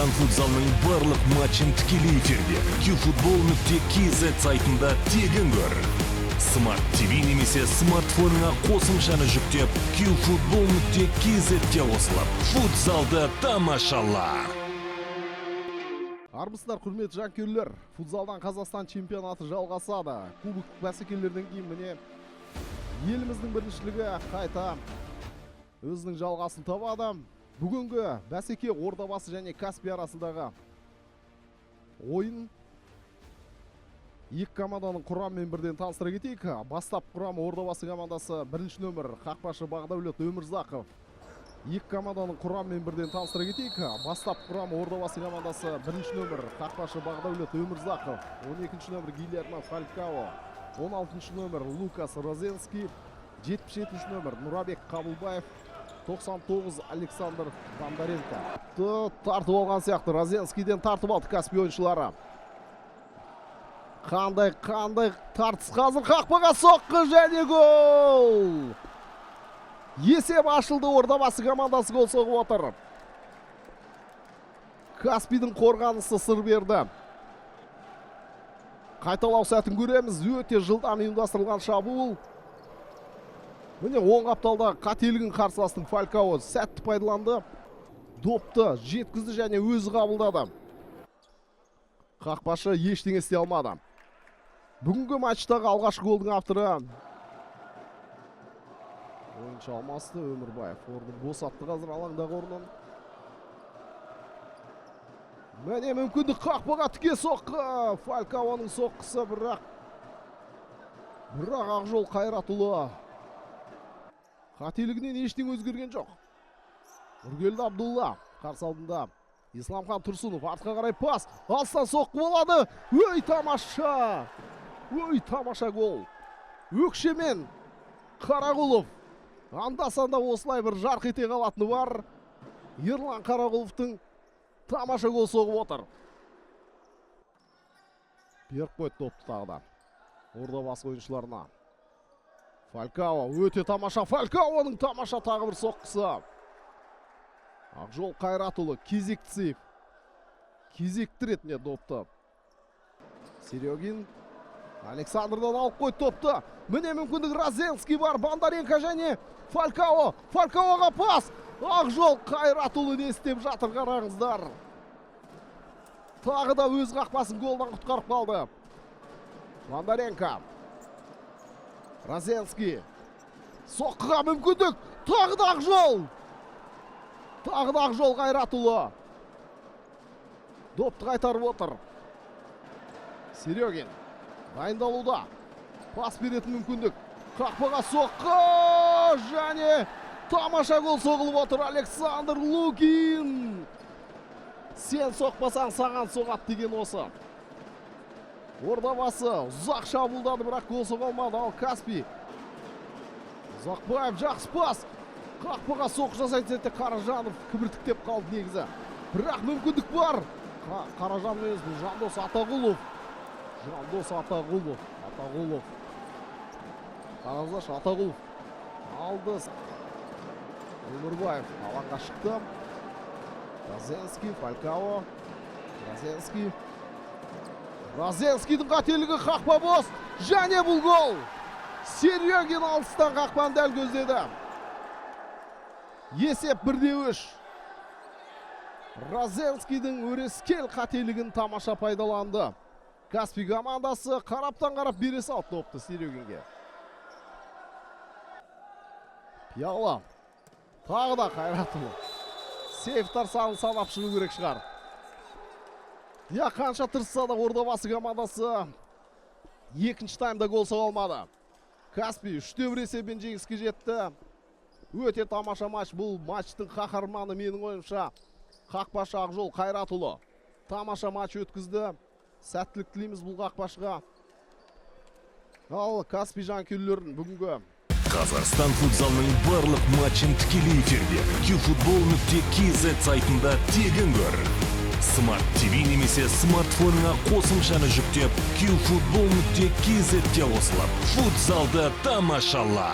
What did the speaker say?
Казақстан футзалының барлық матчын тікелей эфирде qfutbol.kz сайтында тегін көр. Smart TV немесе смартфоныңа қосымшаны жүктеп qfutbol.kz-ге қосылып, футзалды тамашала. Армысыздар, құрметті жанкүйерлер. Футзалдан Қазақстан чемпионаты жалғасады. Кубок бәсекелерден кейін міне еліміздің біріншілігі қайта өзінің жалғасын табады. Бүгінгі бәсеке Ордабасы және Каспий арасындағы ойын. Екі команданың құрамымен бірден таныстыра кетейік. Бастап құрамы Ордабасы командасы бірінші нөмір қақпашы Бағдәулет Өмірзақов. Екі команданың құрамымен бірден таныстыра кетейік. Бастап құрамы Ордабасы командасы бірінші нөмір қақпашы Бағдәулет Өмірзақов, 12-ші нөмір Гильермо Фалькао, 16-ші нөмір Лукас Розенский, 77-ші нөмір Нұрабек Қабылбаев, 99 Александр Бондаренко. Тартып алған сияқты, Розенскийден тартып алды Каспий ойыншылары. Қандай тартыс, қазір қақпаға соққы және гол! Есеп ашылды, Ордабасы командасы гол соғып отыр. Каспийдің қорғанысы сыр берді. Қайталау сәтін көреміз, өте жылдам ұйымдастырылған шабуыл. Міне оң қапталда қателігін қарсыластың Фалькао сәтті пайдаланды. Допты жеткізді және өзі қабылдады. Қақпашы ештеңе істей алмады. Бүгінгі матчтағы алғашқы голдың авторы ойыншы алмасты Өмірбаев. Орнын босатты қазір алаңдағы орнын. Міне мүмкіндік, қақпаға тіке соққы. Фалькаоның соққысы, бірақ Ақжол Қайратұлы қателігінен ештеңе өзгерген жоқ. Нұргелді Абдулла қарсы алдында. Исламхан Тұрсынов артқа қарай пас. Алыстан соққы болады. Өй тамаша! Өй тамаша гол. Өкшемен Қарағұлов. Анда-санда осылай бір жарқ ете қалатыны бар. Ерлан Қарағұловтың тамаша гол соғып отыр. Беріп қойды топты тағда. Ордабасы ойыншыларына. Фалькао өте тамаша. Фалькаоның тамаша тағы бір соққысы. Ақжол Қайратұлы кезектісіп. Кезекті ретінде допты. Серегин Александрдан алып қойды топты. Міне мүмкіндік, Розенский бар. Бондаренко және Фалькао. Фалькаоға пас. Ақжол Қайратұлы не істеп жатыр, қараңыздар. Тағы да өз қақпасын голдан құтқарып қалды. Бондаренко. Розенский. Соққыға мүмкіндік. Тағы да Ақжол. Тағы да Ақжол Қайратұлы. Допты қайтарып отыр. Серегин дайындалуда. Пас беретін мүмкіндік. Қақпаға соққы және тамаша гол соғылып отыр. Александр Лукин. Сен соқпасаң саған соғат деген осы. Ордабасы ұзақ шабуылдады, бірақ гол соға алмады. Ал Каспий. Ұзақбаев жақсы пас. Қақпаға соққы жасайды сәтте Қаражанов кібіртіктеп қалды негізі. Бірақ мүмкіндік бар. Қаражанов емес, бұл Жандос Атағұлов. Жандос Атағұлов. Қарағызлаш Атағұлов. Алды. Өмірбаев алаңға шықты. Розенский, Фалькао. Розенскийдің қателігі, қақпа бос. Және бұл гол. Серегин алыстан қақпаны дәл көздеді. Есеп 1-3. Розенскийдің өрескел қателігін тамаша пайдаланды. Каспий командасы қараптан-қарап бере салды топты Серегинге. Пиала. Тағы да Қайратұлы. Сейфтар санын санап шығу керек шығар. Қанша тырысса да Ордабасы командасы екінші таймда гол соға алмады. Каспий 3-1 есебімен жеңіске жетті. Өте тамаша матч. Бұл матчтың қаһарманы менің ойымша қақпашы Ақжол Қайратұлы. Тамаша матч өткізді. Сәттілік тілейміз бұл қақпашыға. Ал Каспий жанкүйерлерін бүгінгі Қазақстан футзалының барлық матчын тікелей эфирде qfutbol.kz сайтында тегін көр. Smart TV немесе смартфоныңа қосымшаны жүктеп qfutbol.kz-ге қосылып, футзалды тамашала.